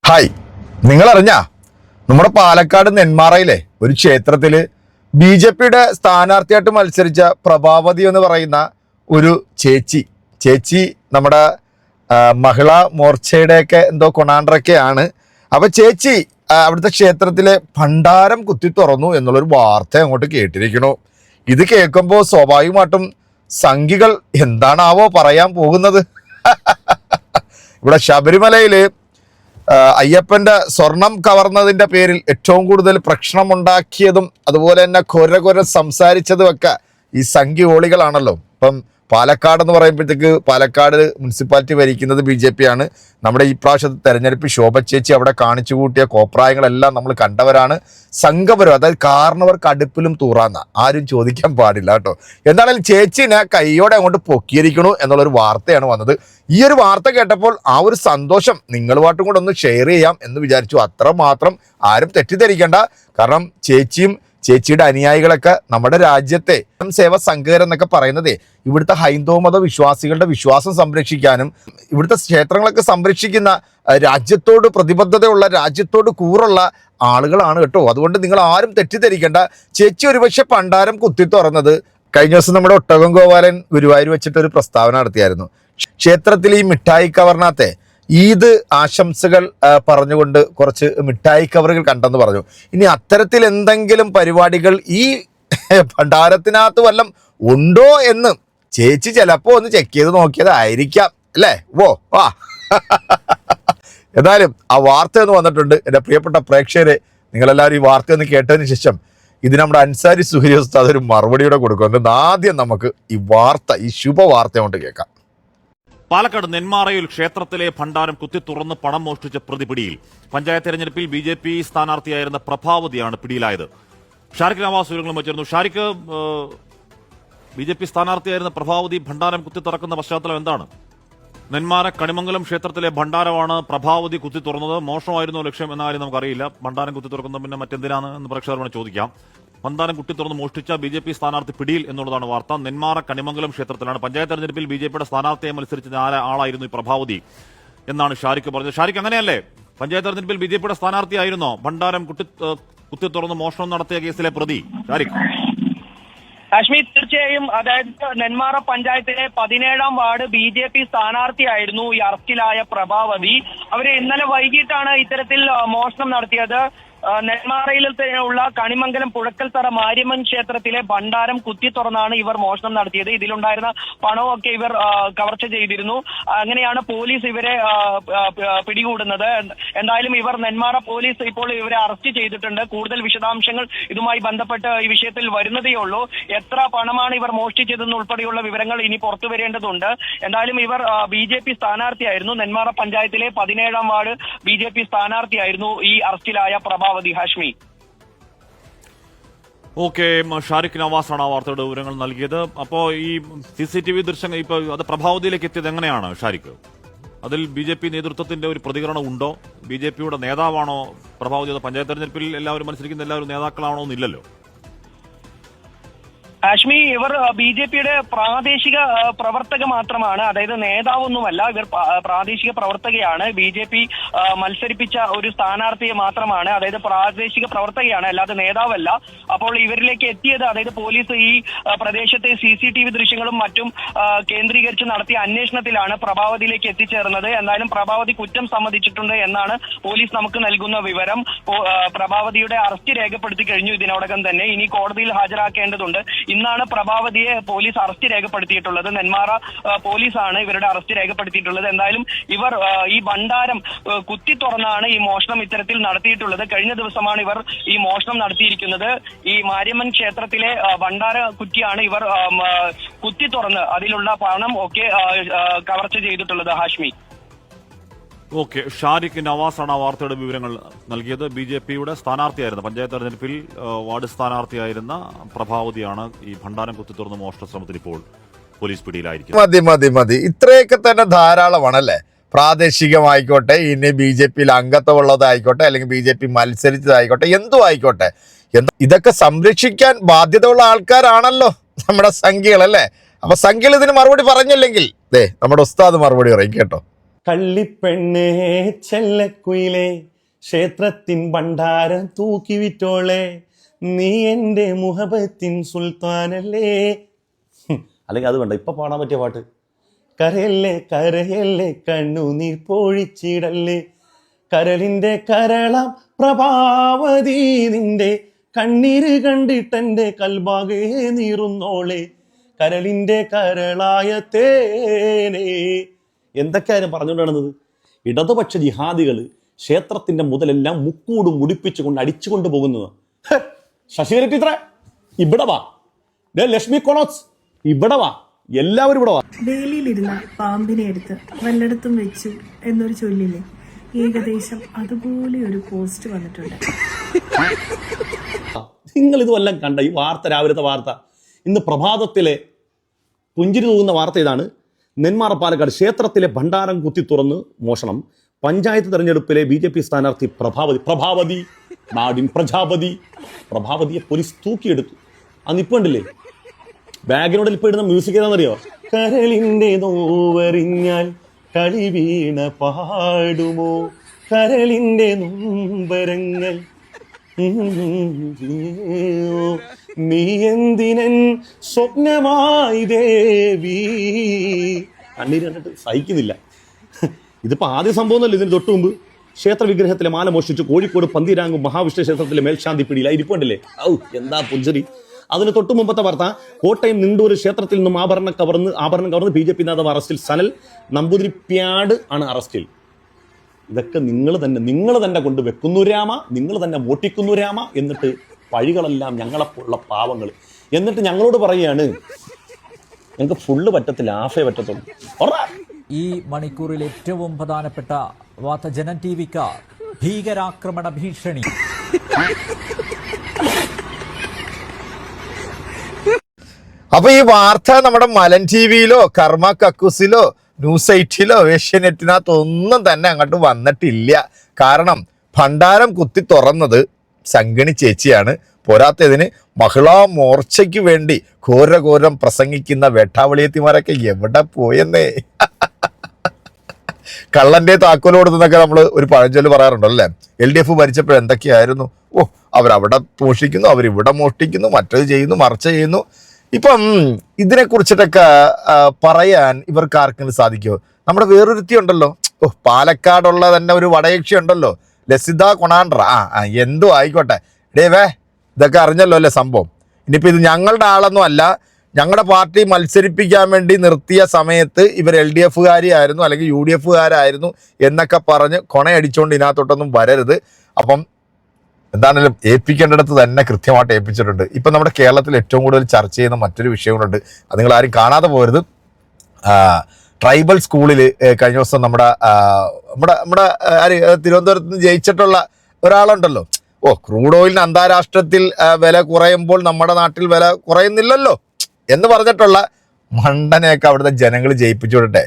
Hi, നിങ്ങൾ അറിഞ്ഞ നമ്മുടെ പാലക്കാട് നെന്മാറയിലെ ഒരു ക്ഷേത്രത്തില് BJP-യുടെ സ്ഥാനാർത്ഥിയായിട്ട് മത്സരിച്ച പ്രഭാവതി എന്ന് പറയുന്ന ഒരു ചേച്ചി നമ്മുടെ മഹിളാ മോർച്ചയുടെയൊക്കെ എന്തോ കൊണാണ്ടറൊക്കെയാണ്. അപ്പൊ ചേച്ചി അവിടുത്തെ ക്ഷേത്രത്തിലെ ഭണ്ഡാരം കുത്തി തുറന്നു എന്നുള്ളൊരു വാർത്ത അങ്ങോട്ട് കേട്ടിരിക്കണു. ഇത് കേൾക്കുമ്പോൾ സ്വാഭാവികമായിട്ടും സംഘികൾ എന്താണാവോ പറയാൻ പോകുന്നത്. ഇവിടെ ശബരിമലയില് അയ്യപ്പന്റെ സ്വർണം കവർന്നതിന്റെ പേരിൽ ഏറ്റവും കൂടുതൽ പ്രശ്നമുണ്ടാക്കിയതും അതുപോലെ തന്നെ കൊര സംസാരിച്ചതും ഒക്കെ ഈ സംഘിയോളികളാണല്ലോ. ഇപ്പം പാലക്കാട് എന്ന് പറയുമ്പോഴത്തേക്ക് പാലക്കാട് മുനിസിപ്പാലിറ്റി ഭരിക്കുന്നത് BJP ആണ്. നമ്മുടെ ഈ പ്രാവശ്യത്തെ തെരഞ്ഞെടുപ്പ് ശോഭ ചേച്ചി അവിടെ കാണിച്ചു കൂട്ടിയ കോപ്രായങ്ങളെല്ലാം നമ്മൾ കണ്ടവരാണ്. സംഘപരം, അതായത് കാരണവർക്ക് അടുപ്പിലും തൂറാന്ന ആരും ചോദിക്കാൻ പാടില്ല കേട്ടോ. എന്താണെങ്കിലും ചേച്ചിനെ കൈയോടെ അങ്ങോട്ട് പൊക്കിയിരിക്കണു എന്നുള്ളൊരു വാർത്തയാണ് വന്നത്. ഈ ഒരു വാർത്ത കേട്ടപ്പോൾ ആ ഒരു സന്തോഷം നിങ്ങളുമായിട്ടും കൂടെ ഒന്ന് ഷെയർ ചെയ്യാം എന്ന് വിചാരിച്ചു. അത്രമാത്രം ആരും തെറ്റിദ്ധരിക്കേണ്ട. കാരണം ചേച്ചിയുടെ അനുയായികളൊക്കെ നമ്മുടെ രാജ്യത്തെ സേവ സംഘകരം എന്നൊക്കെ പറയുന്നതേ ഇവിടുത്തെ ഹൈന്ദവ മത വിശ്വാസികളുടെ വിശ്വാസം സംരക്ഷിക്കാനും ഇവിടുത്തെ ക്ഷേത്രങ്ങളൊക്കെ സംരക്ഷിക്കുന്ന രാജ്യത്തോട് പ്രതിബദ്ധതയുള്ള രാജ്യത്തോട് കൂറുള്ള ആളുകളാണ് കേട്ടോ. അതുകൊണ്ട് നിങ്ങൾ ആരും തെറ്റിദ്ധരിക്കേണ്ട. ചേച്ചി ഒരുപക്ഷെ ഭണ്ഡാരം കുത്തി തുറന്നത് കഴിഞ്ഞ ദിവസം നമ്മുടെ ഒട്ടകം ഗോപാലൻ ഗുരുവായൂർ വെച്ചിട്ട് ഒരു പ്രസ്താവന നടത്തിയായിരുന്നു. ക്ഷേത്രത്തിൽ ഈ മിഠായി കവറിനകത്തെ ഈദ് ആശംസകൾ പറഞ്ഞുകൊണ്ട് കുറച്ച് മിഠായി കവറുകൾ കണ്ടെന്ന് പറഞ്ഞു. ഇനി അത്തരത്തിൽ എന്തെങ്കിലും പരിപാടികൾ ഈ ഭണ്ഡാരത്തിനകത്ത് വല്ലം ഉണ്ടോ എന്ന് ചേച്ചി ചിലപ്പോൾ ഒന്ന് ചെക്ക് ചെയ്ത് നോക്കിയതായിരിക്കാം അല്ലേ. വാ ഏതായാലും ആ വാർത്ത ഒന്ന് വന്നിട്ടുണ്ട്. എൻ്റെ പ്രിയപ്പെട്ട പ്രേക്ഷകരെ, നിങ്ങളെല്ലാവരും ഈ വാർത്ത ഒന്ന് കേട്ടതിന് ശേഷം ഇത് നമ്മുടെ അൻസാരി സുഹരി ഉസ്താദ് ഒരു മറുപടിയുടെ കൊടുക്കുന്നുണ്ട്. ആദ്യം നമുക്ക് ഈ ശുഭവാർത്ത കൊണ്ട് കേൾക്കാം. പാലക്കാട് നെന്മാറയിൽ ക്ഷേത്രത്തിലെ ഭണ്ഡാരം കുത്തി തുറന്ന് പണം മോഷ്ടിച്ച പ്രതി പിടിയിൽ. പഞ്ചായത്ത് തെരഞ്ഞെടുപ്പിൽ BJP സ്ഥാനാർത്ഥിയായിരുന്ന പ്രഭാവതിയാണ് പിടിയിലായത്. ഷാരിഖ് നവാസ് വിവരങ്ങളും വച്ചിരുന്നു. ഷാരിഖ്, BJP സ്ഥാനാർത്ഥിയായിരുന്ന പ്രഭാവതി ഭണ്ഡാരം കുത്തി തുറക്കുന്ന പശ്ചാത്തലം എന്താണ്? നെന്മാറ കണിമംഗലം ക്ഷേത്രത്തിലെ ഭണ്ഡാരമാണ് പ്രഭാവതി കുത്തി തുറന്നത്. മോഷണമായിരുന്നോ ലക്ഷ്യം എന്ന കാര്യം നമുക്കറിയില്ല. ഭണ്ഡാരം കുത്തി തുറക്കുന്ന പിന്നെ മറ്റെന്തിനാണ് എന്ന് പ്രേക്ഷകരോട് ചോദിക്കാം. ഭണ്ഡാരം കുത്തി തുറന്ന് മോഷ്ടിച്ച BJP സ്ഥാനാർത്ഥി പിടിയിൽ എന്നുള്ളതാണ് വാർത്ത. നെന്മാറ കണിമംഗലം ക്ഷേത്രത്തിലാണ്. പഞ്ചായത്ത് തെരഞ്ഞെടുപ്പിൽ BJP-യുടെ സ്ഥാനാർത്ഥിയെ മത്സരിച്ച ആളായിരുന്നു ഈ പ്രഭാവതി എന്നാണ് ഷാരിഖ് പറഞ്ഞത്. ഷാരിഖ്, അങ്ങനെയല്ലേ? പഞ്ചായത്ത് തെരഞ്ഞെടുപ്പിൽ BJP-യുടെ സ്ഥാനാർത്ഥിയായിരുന്നോ ഭണ്ഡാരം കുത്തി തുറന്ന് മോഷണം നടത്തിയ കേസിലെ പ്രതി ഷാരിഖ്? കാശ്മീർ, തീർച്ചയായും. അതായത് നെന്മാറ പഞ്ചായത്തിലെ 17-ാം വാർഡ് BJP സ്ഥാനാർത്ഥിയായിരുന്നു ഈ അറസ്റ്റിലായ പ്രഭാവതി. അവര് ഇന്നലെ വൈകിട്ടാണ് ഇത്തരത്തിൽ മോഷണം നടത്തിയത്. നെന്മാറയിൽ ഉള്ള കണിമംഗലം പുഴക്കൽത്തറ മാര്യമ്മൻ ക്ഷേത്രത്തിലെ ഭണ്ഡാരം കുത്തി തുറന്നാണ് ഇവർ മോഷണം നടത്തിയത്. ഇതിലുണ്ടായിരുന്ന പണമൊക്കെ ഇവർ കവർച്ച ചെയ്തിരുന്നു. അങ്ങനെയാണ് പോലീസ് ഇവരെ പിടികൂടുന്നത്. എന്തായാലും ഇവർ നെന്മാറ പോലീസ് ഇപ്പോൾ ഇവരെ അറസ്റ്റ് ചെയ്തിട്ടുണ്ട്. കൂടുതൽ വിശദാംശങ്ങൾ ഇതുമായി ബന്ധപ്പെട്ട് ഈ വിഷയത്തിൽ വരുന്നതേ ഉള്ളൂ. എത്ര പണമാണ് ഇവർ മോഷ്ടിച്ചതെന്ന് ഉൾപ്പെടെയുള്ള വിവരങ്ങൾ ഇനി പുറത്തു വരേണ്ടതുണ്ട്. എന്തായാലും ഇവർ BJP സ്ഥാനാർത്ഥിയായിരുന്നു. നെന്മാറ പഞ്ചായത്തിലെ 17-ാം വാർഡ് BJP സ്ഥാനാർത്ഥിയായിരുന്നു ഈ അറസ്റ്റിലായ പ്രഭാവതി. ഹാഷ്മി. ഓക്കെ, ഷാരിഖ് നവാസാണ് ആ വാർത്തയുടെ വിവരങ്ങൾ നൽകിയത്. അപ്പോൾ ഈ CCTV ദൃശ്യങ്ങൾ ഇപ്പോൾ അത് പ്രഭാവതിയിലേക്ക് എത്തിയത് എങ്ങനെയാണ് ഷാരിഖ്? അതിൽ BJP നേതൃത്വത്തിന്റെ ഒരു പ്രതികരണം ഉണ്ടോ? BJP-യുടെ നേതാവാണോ പ്രഭാവതി? പഞ്ചായത്ത് തെരഞ്ഞെടുപ്പിൽ എല്ലാവരും മത്സരിക്കുന്ന എല്ലാവരും നേതാക്കളാണോ എന്നില്ലല്ലോ. കാശ്മീർ, ഇവർ BJP-യുടെ പ്രാദേശിക പ്രവർത്തക മാത്രമാണ്. അതായത് നേതാവൊന്നുമല്ല. ഇവർ പ്രാദേശിക പ്രവർത്തകയാണ്. BJP മത്സരിപ്പിച്ച ഒരു സ്ഥാനാർത്ഥിയെ മാത്രമാണ്. അതായത് പ്രാദേശിക പ്രവർത്തകയാണ്, അല്ലാതെ നേതാവല്ല. അപ്പോൾ ഇവരിലേക്ക് എത്തിയത്, അതായത് പോലീസ് ഈ പ്രദേശത്തെ CCTV ദൃശ്യങ്ങളും മറ്റും കേന്ദ്രീകരിച്ച് നടത്തിയ അന്വേഷണത്തിലാണ് പ്രഭാവതിയിലേക്ക് എത്തിച്ചേർന്നത്. എന്തായാലും പ്രഭാവതി കുറ്റം സമ്മതിച്ചിട്ടുണ്ട് എന്നാണ് പോലീസ് നമുക്ക് നൽകുന്ന വിവരം. പ്രഭാവതിയുടെ അറസ്റ്റ് രേഖപ്പെടുത്തി കഴിഞ്ഞു ഇതിനോടകം തന്നെ. ഇനി കോടതിയിൽ ഹാജരാക്കേണ്ടതുണ്ട്. ഇന്നാണ് പ്രഭാവതിയെ പോലീസ് അറസ്റ്റ് രേഖപ്പെടുത്തിയിട്ടുള്ളത്. നെന്മാറ പോലീസാണ് ഇവരുടെ അറസ്റ്റ് രേഖപ്പെടുത്തിയിട്ടുള്ളത്. എന്തായാലും ഇവർ ഈ ഭണ്ഡാരം കുത്തി തുറന്നാണ് ഈ മോഷണം ഇത്തരത്തിൽ നടത്തിയിട്ടുള്ളത്. കഴിഞ്ഞ ദിവസമാണ് ഇവർ ഈ മോഷണം നടത്തിയിരിക്കുന്നത്. ഈ മാര്യമ്മൻ ക്ഷേത്രത്തിലെ ഭണ്ഡാര കുറ്റിയാണ് ഇവർ കുത്തി തുറന്ന് അതിലുള്ള പണം ഒക്കെ കവർച്ച ചെയ്തിട്ടുള്ളത്. ഹാഷ്മി. ഓക്കെ, ഷാരിഖ് നവാസാണ് ആ വാർത്തയുടെ വിവരങ്ങൾ നൽകിയത്. BJP-യുടെ സ്ഥാനാർത്ഥിയായിരുന്ന പഞ്ചായത്ത് തെരഞ്ഞെടുപ്പിൽ വാർഡ് സ്ഥാനാർത്ഥിയായിരുന്ന പ്രഭാവതിയാണ് ഈ ഭണ്ഡാരം കുത്തി തുറന്ന് മോഷണ ശ്രമത്തിൽ ഇപ്പോൾ പോലീസ് പിടിയിലായിരിക്കും. മതി ഇത്രയൊക്കെ തന്നെ ധാരാളമാണല്ലേ. പ്രാദേശികമായിക്കോട്ടെ, ഇനി BJP-യിൽ അംഗത്വമുള്ളതായിക്കോട്ടെ, അല്ലെങ്കിൽ BJP മത്സരിച്ചതായിക്കോട്ടെ, എന്തും ആയിക്കോട്ടെ, ഇതൊക്കെ സംരക്ഷിക്കാൻ ബാധ്യതയുള്ള ആൾക്കാരാണല്ലോ നമ്മുടെ സംഘികളല്ലേ. അപ്പൊ സംഘികൾ ഇതിന് മറുപടി പറഞ്ഞില്ലെങ്കിൽ നമ്മുടെ ഉസ്താദ് മറുപടി പറയും കേട്ടോ. കള്ളിപ്പെണ്ണേ ചെല്ലക്കുയിലേ ക്ഷേത്രത്തിൻ ഭണ്ഡാരം തൂക്കി വിറ്റോളെ നീ എൻ്റെ മുഹബത്തിൻ സുൽത്താനല്ലേ. അല്ലെങ്കിൽ അത് വേണ്ട, ഇപ്പൊ പാടാൻ പറ്റിയ പാട്ട്. കരയല്ലേ കരയല്ലേ കണ്ണുനീർ പൊഴിച്ചിടല്ലേ, കരളിൻ്റെ കരളാം പ്രഭാവതി നിന്റെ കണ്ണീര് കണ്ടിട്ടെൻ്റെ കൽബാകെ നീറുന്നോളെ, കരളിൻ്റെ കരളായ തേനേ. എന്തൊക്കെയായാലും പറഞ്ഞുകൊണ്ടാണത്. ഇടതുപക്ഷ ജിഹാദികൾ ക്ഷേത്രത്തിന്റെ മുതലെല്ലാം മുക്കൂടും മുടിപ്പിച്ചുകൊണ്ട് അടിച്ചുകൊണ്ട് പോകുന്നത്. ശശികല ടീച്ചറെ ഇവിടെ വാ, ലക്ഷ്മി കൊളോസ് ഇവിടെ വാ, എല്ലാവരും ഇവിടെ വാ. വേലിയിലിരുന്ന പാമ്പിനെ എടുത്ത് വല്ലയിടത്തും വെച്ചു എന്നൊരു ചൊല്ലില്ലേ, ഏകദേശം അതുപോലെ ഒരു പോസ്റ്റ് വന്നിട്ടുണ്ട്. നിങ്ങൾ ഇതുവെല്ലാം കണ്ട ഈ വാർത്ത, രാവിലത്തെ വാർത്ത, ഇന്ന് പ്രഭാതത്തിലെ പുഞ്ചിരി തൂകുന്ന വാർത്ത ഇതാണ്. നെന്മാറ പാലക്കാട് ക്ഷേത്രത്തിലെ ഭണ്ഡാരം കുത്തി തുറന്ന് മോഷണം. പഞ്ചായത്ത് തെരഞ്ഞെടുപ്പിലെ BJP സ്ഥാനാർത്ഥി പ്രഭാവതി നാടിൻ പ്രഭാവതിയെ പോലീസ് തൂക്കിയെടുത്തു. അന്ന് ഇപ്പൊ ഉണ്ടല്ലേ ബാഗിനോട് ഇപ്പൊ ഇടുന്ന മ്യൂസിക് ഏതാണെന്നറിയോ? കരളിന്റെ നോവറിഞ്ഞാൽ കളി വീണ പാടുമോ, കരളിന്റെ നൊമ്പരങ്ങൾ നീ എന്തിനൻ സ്വപ്നമായി ദേവി. കണ്ണീര് കണ്ടിട്ട് സഹിക്കുന്നില്ല. ഇതിപ്പോ ആദ്യ സംഭവമൊന്നുമല്ല. ഇതിന് തൊട്ടു മുമ്പ് ക്ഷേത്ര വിഗ്രഹത്തിലെ മാല മോഷ്ടിച്ച് കോഴിക്കോട് പന്തീരാങ്കും മഹാവിഷ്ണു ക്ഷേത്രത്തിലെ മേൽശാന്തി പിടിയിൽ ഇരിപ്പുണ്ടല്ലേ. എന്താ പുഞ്ചരി. അതിന് തൊട്ടു മുമ്പത്തെ വാർത്ത, കോട്ടയം നിണ്ടൂർ ക്ഷേത്രത്തിൽ നിന്നും ആഭരണം കവർന്ന് BJP നേതാവ് അറസ്റ്റിൽ. സനൽ നമ്പൂതിരിപ്യാട് ആണ് അറസ്റ്റിൽ. ഇതൊക്കെ നിങ്ങൾ തന്നെ കൊണ്ട് വെക്കുന്നു രാമ, നിങ്ങൾ തന്നെ മോട്ടിക്കുന്നു രാമ. എന്നിട്ട് പഴികളെല്ലാം ഞങ്ങളെപ്പോലുള്ള പാവങ്ങൾ. എന്നിട്ട് ഞങ്ങളോട് പറയുകയാണ് ഞങ്ങൾക്ക് ഫുള്ള് പറ്റത്തില്ല, ഹാഫേ പറ്റത്തുള്ളൂ. ഈ മണിക്കൂറിൽ ഏറ്റവും പ്രധാനപ്പെട്ട വാർത്ത, ജനം TVക്ക് ഭീകരാക്രമണ ഭീഷണി. അപ്പൊ ഈ വാർത്ത നമ്മുടെ മലൻ TVയിലോ കർമ്മ കക്കൂസിലോ ന്യൂസ് 8-ലോ ഏഷ്യാനെറ്റിനകത്തൊന്നും തന്നെ അങ്ങോട്ട് വന്നിട്ടില്ല. കാരണം ഭണ്ഡാരം കുത്തി തുറന്നത് ശങ്കണി ചേച്ചിയാണ്. പോരാത്തതിന് മഹിളാ മോർച്ചയ്ക്ക് വേണ്ടി ഘോരം പ്രസംഗിക്കുന്ന വേട്ടാവളിയത്തിമാരൊക്കെ എവിടെ പോയെന്നേ. കള്ളന്റെ താക്കോൽ കൊടുത്തെന്നൊക്കെ നമ്മൾ ഒരു പഴഞ്ചൊല്ല് പറയാറുണ്ടല്ലോ അല്ലേ. LDF ഭരിച്ചപ്പോൾ എന്തൊക്കെയായിരുന്നു. അവരവിടെ മോഷ്ടിക്കുന്നു, അവരിവിടെ മോഷ്ടിക്കുന്നു, മറ്റത് ചെയ്യുന്നു, മറിച്ച് ചെയ്യുന്നു. ഇപ്പം ഇതിനെ കുറിച്ചിട്ടൊക്കെ പറയാൻ ഇവർക്ക് ആർക്കെങ്കിലും സാധിക്കുമോ? നമ്മുടെ വേറൊരുത്തി ഉണ്ടല്ലോ, പാലക്കാടുള്ള തന്നെ ഒരു വടയക്ഷി ഉണ്ടല്ലോ, ലസിത കൊണാണ്ട്ര. എന്തോ ആയിക്കോട്ടെ, ഇതൊക്കെ അറിഞ്ഞല്ലോ അല്ലേ സംഭവം. ഇനിയിപ്പോൾ ഇത് ഞങ്ങളുടെ ആളൊന്നും അല്ല, ഞങ്ങളുടെ പാർട്ടി മത്സരിപ്പിക്കാൻ വേണ്ടി നിർത്തിയ സമയത്ത് ഇവർ LDFകാരായിരുന്നു അല്ലെങ്കിൽ UDFകാരായിരുന്നു എന്നൊക്കെ പറഞ്ഞ് കൊണയടിച്ചുകൊണ്ട് ഇതിനകത്തോട്ടൊന്നും വരരുത്. അപ്പം എന്താണെങ്കിലും ഏൽപ്പിക്കേണ്ടിടത്ത് തന്നെ കൃത്യമായിട്ട് ഏൽപ്പിച്ചിട്ടുണ്ട്. ഇപ്പം നമ്മുടെ കേരളത്തിൽ ഏറ്റവും കൂടുതൽ ചർച്ച ചെയ്യുന്ന മറ്റൊരു വിഷയങ്ങളുണ്ട്, അത് നിങ്ങൾ ആരും കാണാതെ പോകരുത്. ട്രൈബൽ സ്കൂളിൽ കഴിഞ്ഞ ദിവസം നമ്മുടെ തിരുവനന്തപുരത്ത് നിന്ന് ജയിച്ചിട്ടുള്ള ഒരാളുണ്ടല്ലോ, ക്രൂഡ് ഓയിലിന് അന്താരാഷ്ട്രത്തിൽ വില കുറയുമ്പോൾ നമ്മുടെ നാട്ടിൽ വില കുറയുന്നില്ലല്ലോ എന്ന് പറഞ്ഞിട്ടുള്ള മണ്ടനെയൊക്കെ അവിടുത്തെ ജനങ്ങൾ ജയിപ്പിച്ചു വിടട്ടെ.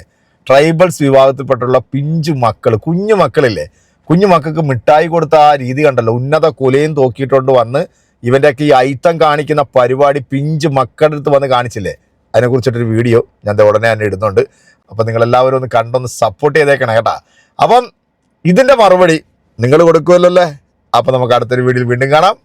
ട്രൈബൽസ് വിഭാഗത്തിൽപ്പെട്ടുള്ള പിഞ്ചു മക്കൾ, കുഞ്ഞു മക്കളില്ലേ, കുഞ്ഞു മക്കൾക്ക് മിഠായി കൊടുത്ത ആ രീതി കണ്ടല്ലോ, ഉന്നത കൊലയും തോക്കിയിട്ടുണ്ട് വന്ന് ഇവൻ്റെയൊക്കെ ഈ ഐത്തം കാണിക്കുന്ന പരിപാടി പിഞ്ചു മക്കളുടെ അടുത്ത് വന്ന് കാണിച്ചില്ലേ. അതിനെക്കുറിച്ചിട്ടൊരു വീഡിയോ ഞാൻ ഉടനെ തന്നെ ഇടുന്നുണ്ട്. അപ്പം നിങ്ങളെല്ലാവരും ഒന്ന് കണ്ടൊന്ന് സപ്പോർട്ട് ചെയ്തേക്കണം കേട്ടാ. അപ്പം ഇതിൻ്റെ മറുപടി നിങ്ങൾ കൊടുക്കുമല്ലോ അല്ലേ. അപ്പം നമുക്ക് അടുത്തൊരു വീഡിയോയിൽ വീണ്ടും കാണാം.